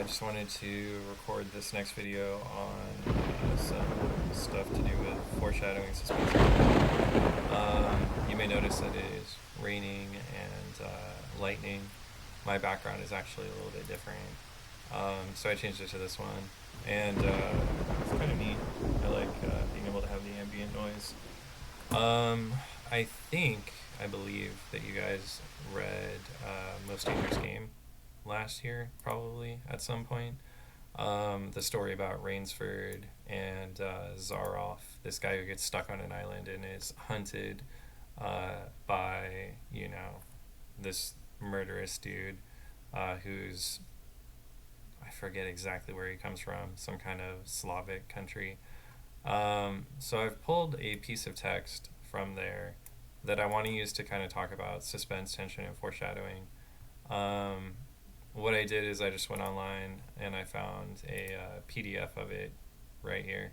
I just wanted to record this next video on some stuff to do with foreshadowing suspense. You may notice that it is raining and lightning. My background is actually a little bit different, so I changed it to this one, and it's kind of neat. I like being able to have the ambient noise. I believe that you guys read Most Dangerous Game last year, probably at some point. The story about Rainsford and Zaroff, this guy who gets stuck on an island and is hunted by, this murderous dude who's, I forget exactly where he comes from, some kind of Slavic country. So I've pulled a piece of text from there that I want to use to kind of talk about suspense, tension, and foreshadowing. Um, what I did is I just went online and I found a PDF of it right here.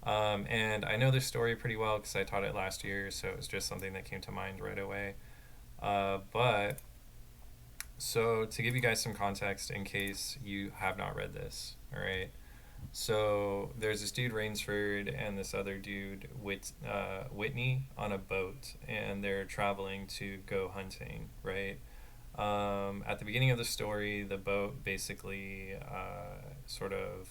And I know this story pretty well because I taught it last year, so it was just something that came to mind right away. But so to give you guys some context in case you have not read this, all right? So there's this dude Rainsford and this other dude Whitney on a boat, and they're traveling to go hunting, right? At the beginning of the story, the boat basically sort of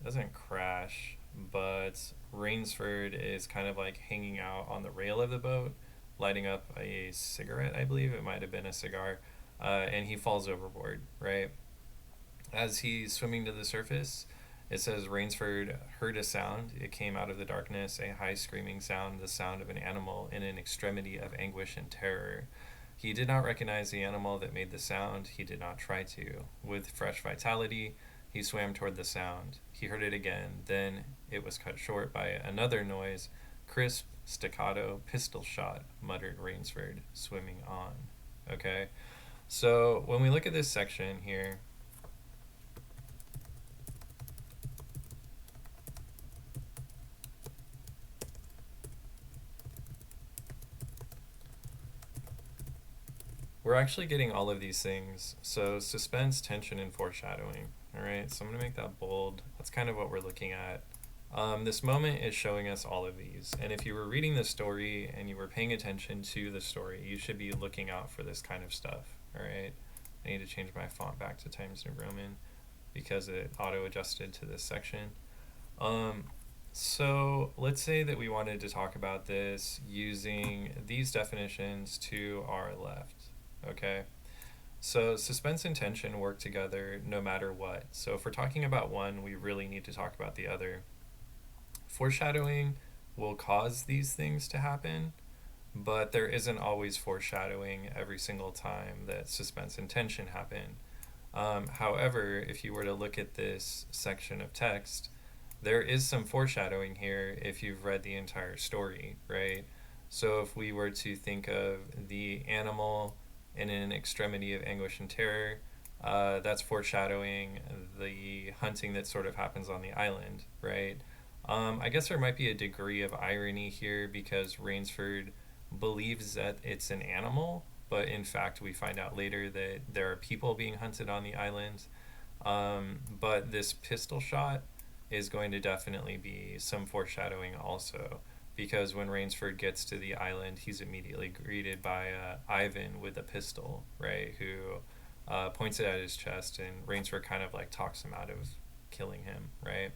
doesn't crash, but Rainsford is kind of like hanging out on the rail of the boat, lighting up a cigarette, I believe it might have been a cigar, and he falls overboard, right? As he's swimming to the surface, it says Rainsford heard a sound. It came out of the darkness, a high screaming sound, the sound of an animal in an extremity of anguish and terror. He did not recognize the animal that made the sound. He did not try to. With fresh vitality, he swam toward the sound. He heard it again. Then it was cut short by another noise. Crisp, staccato, pistol shot, muttered Rainsford, swimming on. Okay? So when we look at this section here, we're actually getting all of these things. So suspense, tension, and foreshadowing. All right, so I'm going to make that bold. That's kind of what we're looking at. This moment is showing us all of these. And if you were reading the story and you were paying attention to the story, you should be looking out for this kind of stuff. All right, I need to change my font back to Times New Roman because it auto-adjusted to this section. So let's say that we wanted to talk about this using these definitions to our left. Okay, so suspense and tension work together no matter what. So if we're talking about one, we really need to talk about the other. Foreshadowing will cause these things to happen, but there isn't always foreshadowing every single time that suspense and tension happen. However, if you were to look at this section of text, there is some foreshadowing here if you've read the entire story, right? So if we were to think of the animal in an extremity of anguish and terror, that's foreshadowing the hunting that sort of happens on the island, right? I guess there might be a degree of irony here because Rainsford believes that it's an animal, but in fact we find out later that there are people being hunted on the island. But this pistol shot is going to definitely be some foreshadowing also, because when Rainsford gets to the island, he's immediately greeted by Ivan with a pistol, right? Who points it at his chest, and Rainsford kind of like talks him out of killing him, right?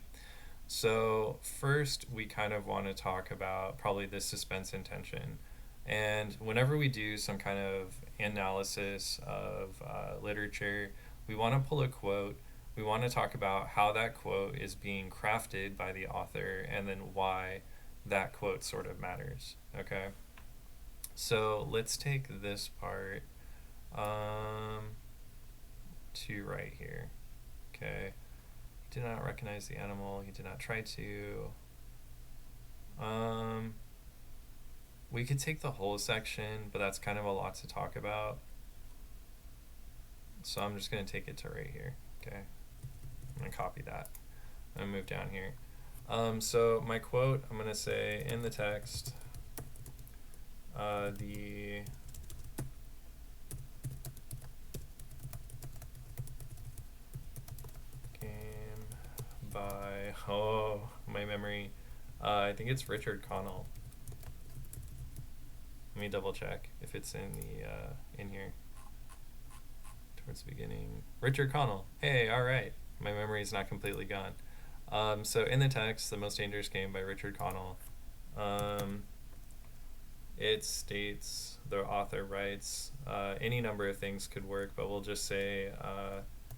So first, we kind of want to talk about probably the suspense and tension. And whenever we do some kind of analysis of literature, we want to pull a quote. We want to talk about how that quote is being crafted by the author and then why that quote sort of matters. Okay, so let's take this part to right here. Okay, he did not recognize the animal. He did not try to. We could take the whole section, but that's kind of a lot to talk about. So I'm just going to take it to right here. Okay, I'm going to copy that. I'm going to move down here. So my quote, I'm going to say in the text, the Oh, my memory. I think it's Richard Connell. Let me double check if it's in the in here towards the beginning. Richard Connell. Hey, all right. My memory is not completely gone. So in the text, The Most Dangerous Game by Richard Connell, um, it states, the author writes, any number of things could work, but we'll just say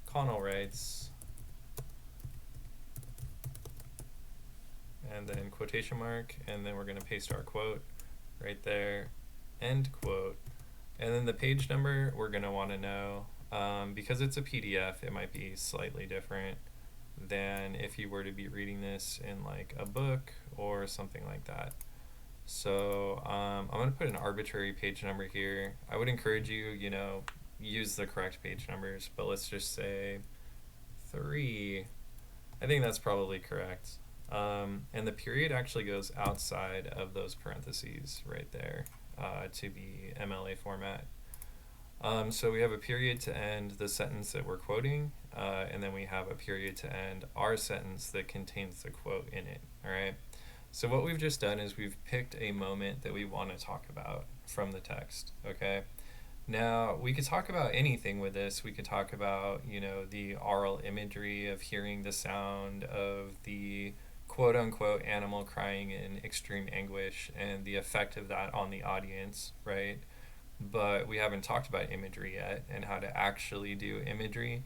Connell writes, and then quotation mark, and then we're going to paste our quote right there, end quote. And then the page number we're going to want to know, because it's a PDF, it might be slightly different than if you were to be reading this in like a book or something like that. So I'm going to put an arbitrary page number here. I would encourage you, use the correct page numbers, but let's just say 3. I think that's probably correct. And the period actually goes outside of those parentheses right there to be MLA format. So we have a period to end the sentence that we're quoting, and then we have a period to end our sentence that contains the quote in it. All right. So what we've just done is we've picked a moment that we want to talk about from the text. Okay. Now we could talk about anything with this. We could talk about, the oral imagery of hearing the sound of the quote unquote animal crying in extreme anguish and the effect of that on the audience, right? But we haven't talked about imagery yet and how to actually do imagery.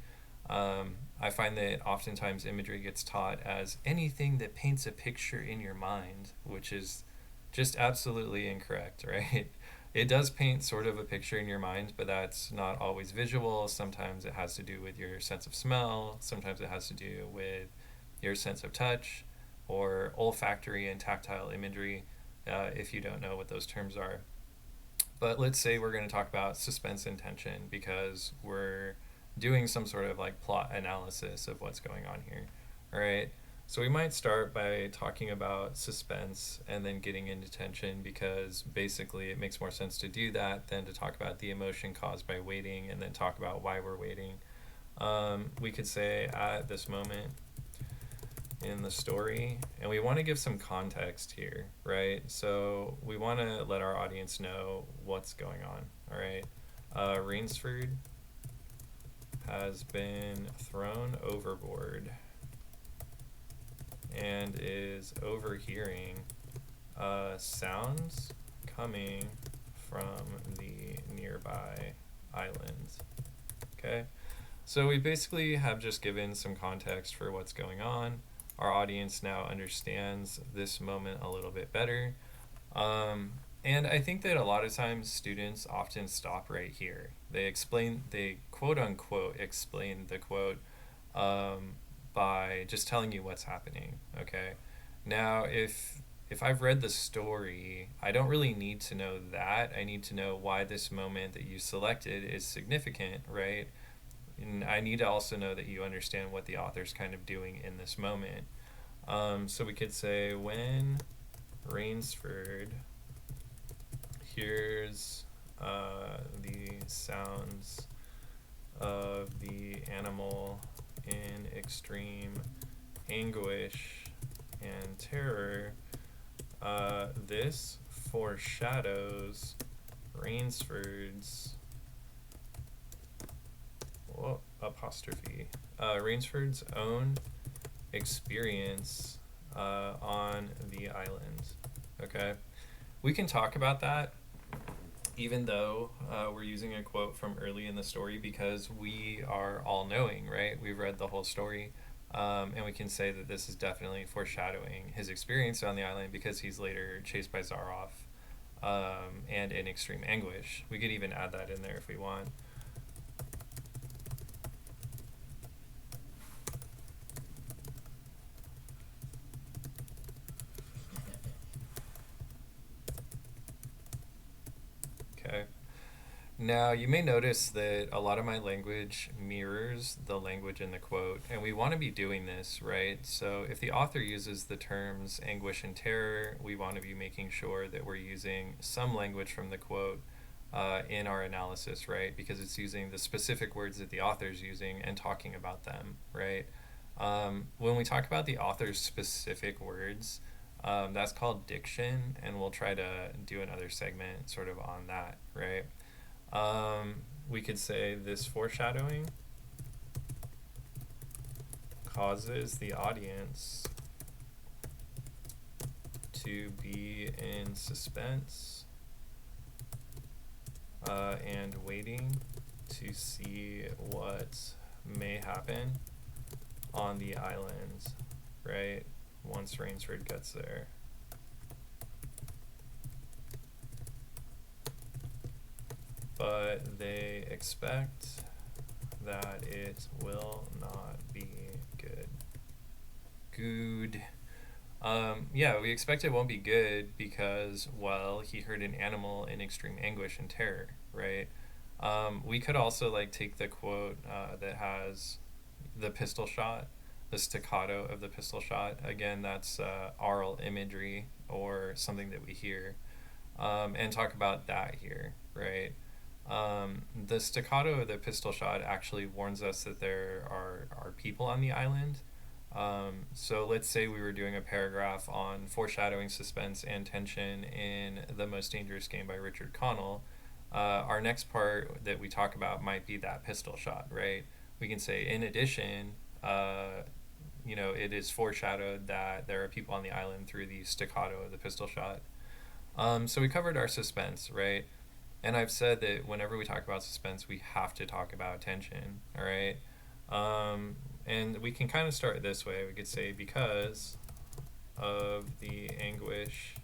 I find that oftentimes imagery gets taught as anything that paints a picture in your mind, which is just absolutely incorrect, right? It does paint sort of a picture in your mind, but that's not always visual. Sometimes it has to do with your sense of smell. Sometimes it has to do with your sense of touch or olfactory and tactile imagery, if you don't know what those terms are. But let's say we're going to talk about suspense and tension because we're doing some sort of like plot analysis of what's going on here. All right. So we might start by talking about suspense and then getting into tension because basically it makes more sense to do that than to talk about the emotion caused by waiting and then talk about why we're waiting. We could say at this moment in the story, and we want to give some context here, right? So we want to let our audience know what's going on. All right. Rainsford has been thrown overboard and is overhearing sounds coming from the nearby island. Okay, so we basically have just given some context for what's going on. Our audience now understands this moment a little bit better. And I think that a lot of times students often stop right here. They quote unquote explain the quote by just telling you what's happening. Okay. Now, if I've read the story, I don't really need to know that. I need to know why this moment that you selected is significant, right? And I need to also know that you understand what the author's kind of doing in this moment. So we could say, when Rainsford hears the sounds of the animal in extreme anguish and terror, this foreshadows Rainsford's Rainsford's own experience on the island. Okay, we can talk about that even though we're using a quote from early in the story because we are all knowing, right? We've read the whole story, and we can say that this is definitely foreshadowing his experience on the island because he's later chased by Zaroff and in extreme anguish. We could even add that in there if we want. Okay. Now, you may notice that a lot of my language mirrors the language in the quote, and we want to be doing this, right? So if the author uses the terms anguish and terror, we want to be making sure that we're using some language from the quote in our analysis, right? Because it's using the specific words that the author's using and talking about them, right? When we talk about the author's specific words, that's called diction, and we'll try to do another segment sort of on that, right? We could say this foreshadowing causes the audience to be in suspense and waiting to see what may happen on the island, right? Once Rainsford gets there. But they expect that it will not be good. Good. Yeah, we expect it won't be good because, well, he heard an animal in extreme anguish and terror, right? We could also like take the quote that has the pistol shot, the staccato of the pistol shot. Again, that's aural imagery or something that we hear, and talk about that here, right? The staccato of the pistol shot actually warns us that there are people on the island. So let's say we were doing a paragraph on foreshadowing, suspense, and tension in The Most Dangerous Game by Richard Connell. Our next part that we talk about might be that pistol shot, right? We can say, in addition, it is foreshadowed that there are people on the island through the staccato of the pistol shot. So we covered our suspense, right? And I've said that whenever we talk about suspense, we have to talk about tension, all right? And we can kind of start this way. We could say, because of the anguish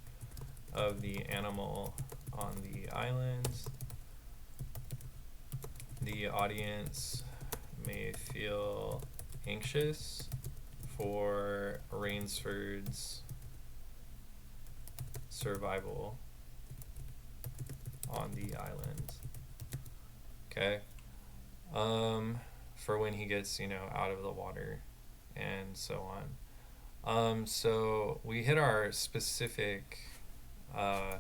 of the animal on the island, the audience may feel anxious for Rainsford's survival on the island. Okay? For when he gets, out of the water and so on. So we hit our specific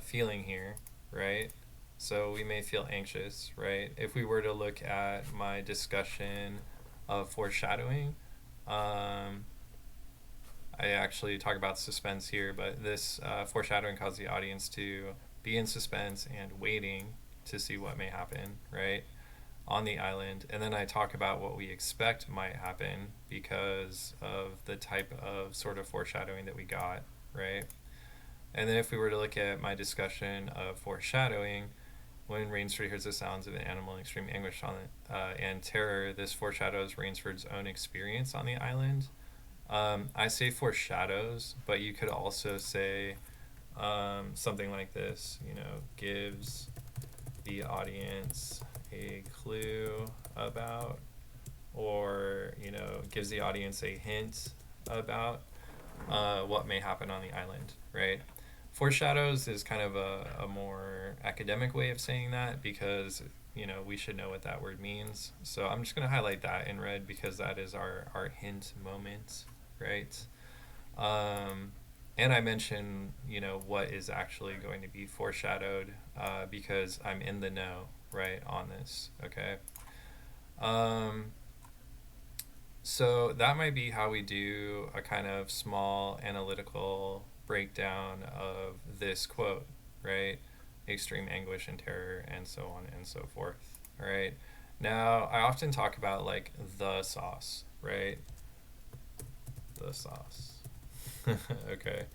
feeling here, right? So we may feel anxious, right? If we were to look at my discussion of foreshadowing, I actually talk about suspense here, but this foreshadowing causes the audience to be in suspense and waiting to see what may happen, right, on the island. And then I talk about what we expect might happen because of the type of sort of foreshadowing that we got, right? And then if we were to look at my discussion of foreshadowing, when Rainsford hears the sounds of an animal in extreme anguish and terror, this foreshadows Rainsford's own experience on the island. I say foreshadows, but you could also say something like this, gives the audience a clue about, or, gives the audience a hint about what may happen on the island, right? Foreshadows is kind of a more academic way of saying that because, we should know what that word means. So I'm just going to highlight that in red because that is our hint moment, right? And I mention, what is actually going to be foreshadowed because I'm in the know, right, on this, okay? So that might be how we do a kind of small analytical breakdown of this quote, right? Extreme anguish and terror and so on and so forth, all right? Now, I often talk about like the sauce, right? The sauce. Okay.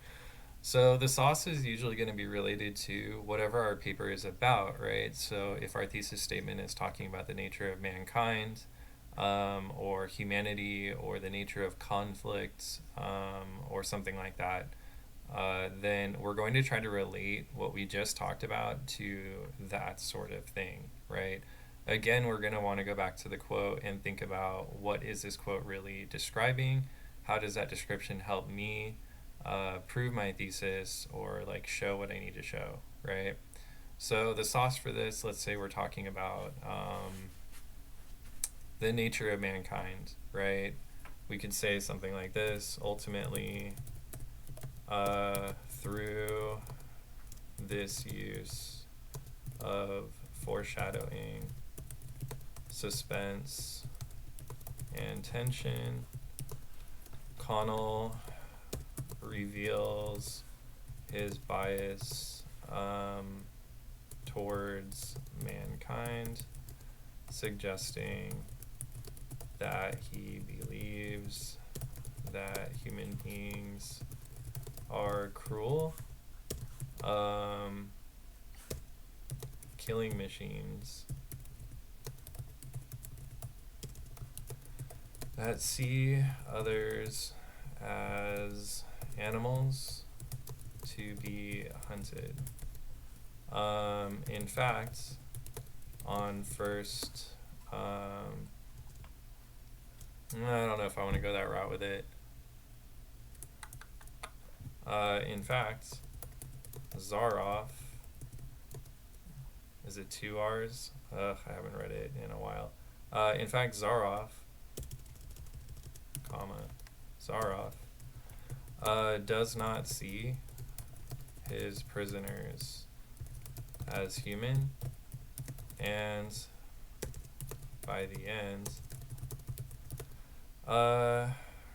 So the sauce is usually going to be related to whatever our paper is about, right? So if our thesis statement is talking about the nature of mankind, or humanity, or the nature of conflict, or something like that, then we're going to try to relate what we just talked about to that sort of thing, right? Again, we're going to want to go back to the quote and think about, what is this quote really describing? How does that description help me prove my thesis, or like show what I need to show, right? So the sauce for this, let's say we're talking about the nature of mankind, right? We could say something like this: ultimately, through this use of foreshadowing, suspense, and tension, Connell reveals his bias towards mankind, suggesting that he believes that human beings are cruel, killing machines that see others as animals to be hunted. In fact, on first, I don't know if I want to go that route with it. In fact, Zaroff, is it 2 R's? Ugh, I haven't read it in a while. In fact, Zaroff, does not see his prisoners as human, and by the end,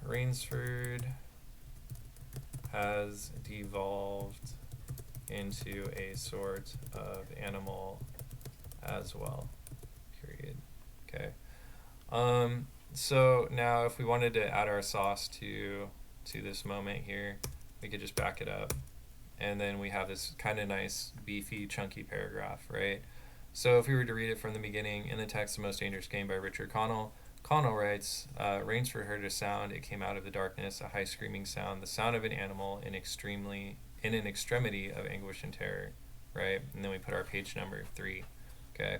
Rainsford has devolved into a sort of animal as well. Period. Okay. So now if we wanted to add our sauce to this moment here, we could just back it up. And then we have this kind of nice, beefy, chunky paragraph, right? So if we were to read it from the beginning, in the text, The Most Dangerous Game by Richard Connell, Connell writes, Rainsford heard a sound. It came out of the darkness, a high screaming sound, the sound of an animal in an extremity of anguish and terror, right? And then we put our page number 3, okay?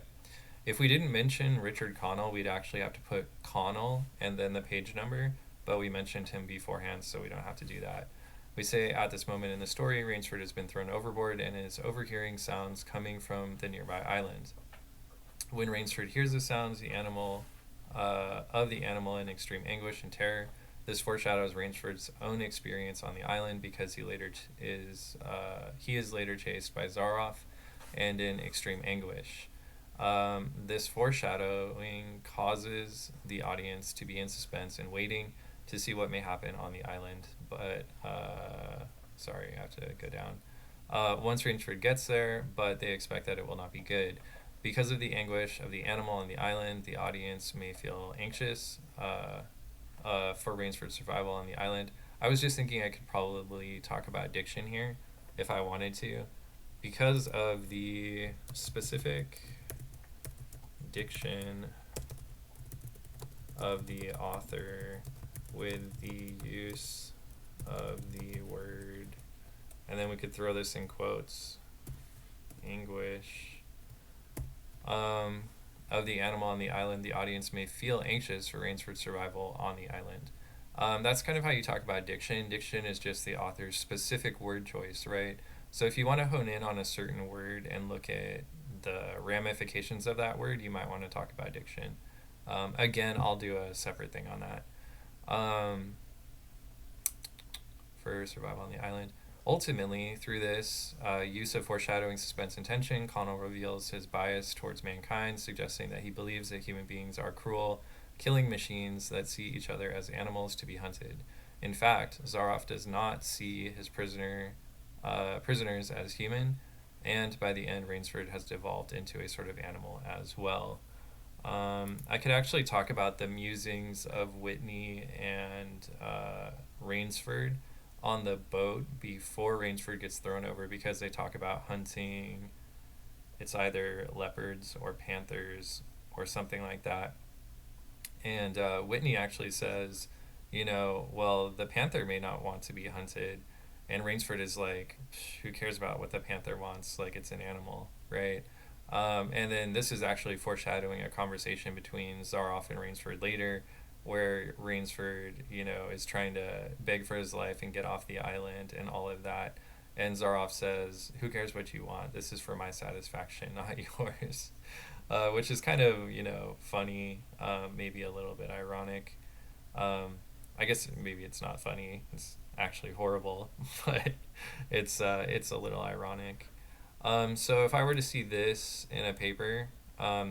If we didn't mention Richard Connell, we'd actually have to put Connell and then the page number, but we mentioned him beforehand, so we don't have to do that. We say, at this moment in the story, Rainsford has been thrown overboard and is overhearing sounds coming from the nearby island. When Rainsford hears the sounds, the animal in extreme anguish and terror, this foreshadows Rainsford's own experience on the island, because he is later chased by Zaroff and in extreme anguish. This foreshadowing causes the audience to be in suspense and waiting to see what may happen on the island. But, sorry, I have to go down. Once Rainsford gets there, but they expect that it will not be good. Because of the anguish of the animal on the island, the audience may feel anxious for Rainsford's survival on the island. I was just thinking I could probably talk about diction here if I wanted to, because of the specific diction of the author with the use of the word, and then we could throw this in quotes, anguish of the animal on the island, the audience may feel anxious for Rainsford's survival on the island. That's kind of how you talk about diction. Diction is just the author's specific word choice, right? So if you want to hone in on a certain word and look at the ramifications of that word, you might want to talk about diction. Again, I'll do a separate thing on that. For survival on the island. Ultimately, through this use of foreshadowing, suspense, and tension, Connell reveals his bias towards mankind, suggesting that he believes that human beings are cruel, killing machines that see each other as animals to be hunted. In fact, Zaroff does not see his prisoners as human, and by the end, Rainsford has devolved into a sort of animal as well. I could actually talk about the musings of Whitney and Rainsford on the boat before Rainsford gets thrown over, because they talk about hunting. It's either leopards or panthers or something like that. And Whitney actually says, well, the panther may not want to be hunted. And Rainsford is like, who cares about what the panther wants? Like, it's an animal, right? And then this is actually foreshadowing a conversation between Zaroff and Rainsford later, where Rainsford, is trying to beg for his life and get off the island and all of that. And Zaroff says, who cares what you want? This is for my satisfaction, not yours. Which is kind of, funny, maybe a little bit ironic. I guess maybe it's not funny. It's actually horrible, but it's a little ironic. So if I were to see this in a paper,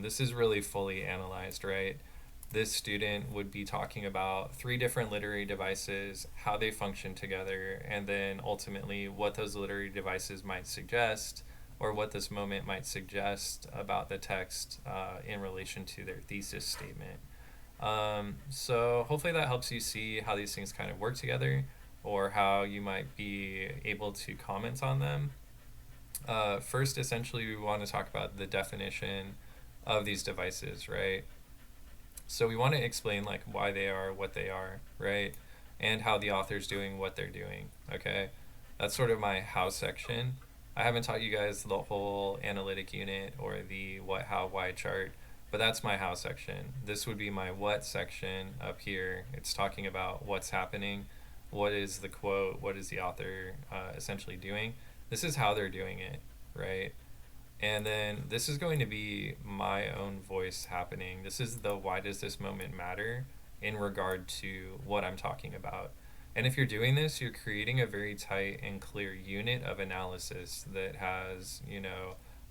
this is really fully analyzed, right? this student would be talking about three different literary devices, how they function together, and then ultimately what those literary devices might suggest, or what this moment might suggest about the text in relation to their thesis statement. So hopefully that helps you see how these things kind of work together, or how you might be able to comment on them. First, essentially, we want to talk about the definition of these devices, right? So we want to explain like why they are what they are, right? And how the author's doing what they're doing, okay? That's sort of my how section. I haven't taught you guys the whole analytic unit or the what, how, why chart, but that's my how section. This would be my what section up here. It's talking about what's happening, what is the quote, what is the author essentially doing. This is how they're doing it, right? And then this is going to be my own voice happening. This is the why does this moment matter in regard to what I'm talking about. And if you're doing this, you're creating a very tight and clear unit of analysis that has,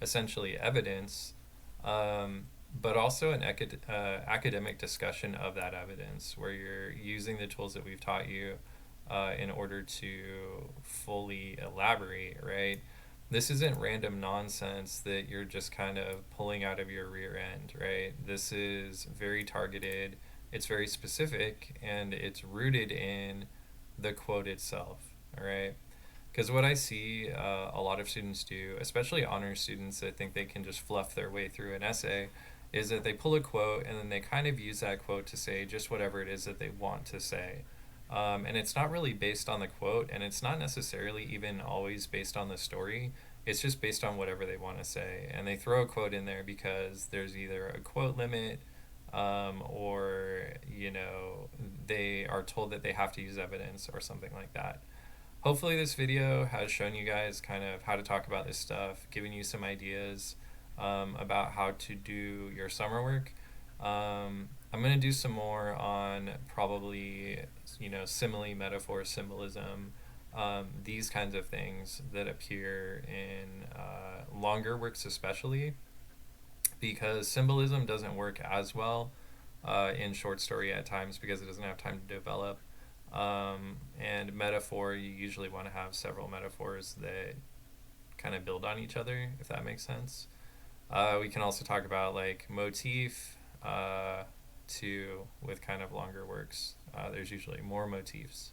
essentially evidence, but also an academic discussion of that evidence where you're using the tools that we've taught you in order to fully elaborate, right? This isn't random nonsense that you're just kind of pulling out of your rear end, right? This is very targeted, it's very specific, and it's rooted in the quote itself, all right? Because what I see a lot of students do, especially honors students that think they can just fluff their way through an essay, is that they pull a quote and then they kind of use that quote to say just whatever it is that they want to say. And it's not really based on the quote, and it's not necessarily even always based on the story. It's just based on whatever they want to say. And they throw a quote in there because there's either a quote limit, or, they are told that they have to use evidence or something like that. Hopefully, this video has shown you guys kind of how to talk about this stuff, giving you some ideas about how to do your summer work. I'm going to do some more on probably, simile, metaphor, symbolism, these kinds of things that appear in longer works, especially because symbolism doesn't work as well in short story at times because it doesn't have time to develop. And metaphor, you usually want to have several metaphors that kind of build on each other, if that makes sense. We can also talk about like motif, too, with kind of longer works. There's usually more motifs.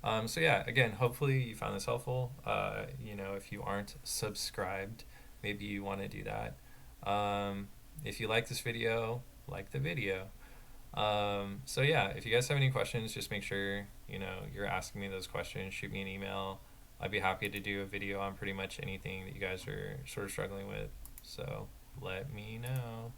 So yeah, again, hopefully you found this helpful. If you aren't subscribed, maybe you want to do that. If you like this video, like the video. So yeah, if you guys have any questions, just make sure, you're asking me those questions. Shoot me an email. I'd be happy to do a video on pretty much anything that you guys are sort of struggling with. So let me know.